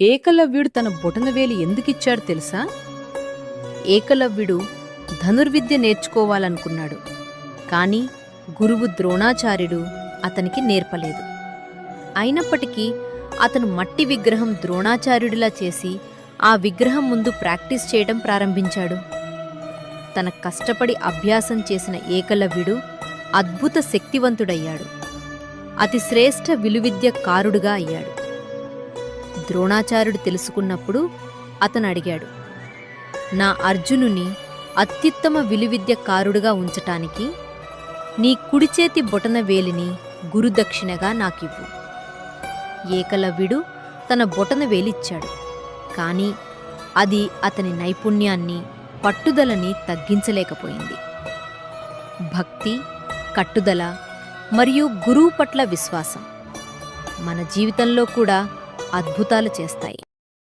ఏకలవ్యుడు తన బొటనవేలి ఎందుకిచ్చాడు తెలుసా? ఏకలవ్యుడు ధనుర్విద్య నేర్చుకోవాలనుకున్నాడు. కాని గురువు ద్రోణాచార్యుడు అతనికి నేర్పలేదు. అయినప్పటికీ అతను మట్టి విగ్రహం ద్రోణాచార్యుడిలా చేసి ఆ విగ్రహం ముందు ప్రాక్టీస్ చేయడం ప్రారంభించాడు. తన కష్టపడి అభ్యాసం చేసిన ఏకలవ్యుడు అద్భుత శక్తివంతుడయ్యాడు. అతి శ్రేష్ఠ విలువిద్యకారుడుగా అయ్యాడు. ద్రోణాచార్యుడు తెలుసుకున్నప్పుడు అతను అడిగాడు, నా అర్జునుని అత్యుత్తమ విలువిద్యకారుడుగా ఉంచటానికి నీ కుడిచేతి బొటనవేలిని గురుదక్షిణగా నాకివ్వు. ఏకలవ్యుడు తన బొటనవేలిచ్చాడు. కాని అది అతని నైపుణ్యాన్ని, పట్టుదలని తగ్గించలేకపోయింది. భక్తి, కట్టుదల మరియు గురువు పట్ల విశ్వాసం మన జీవితంలో కూడా అద్భుతాలు చేస్తాయి.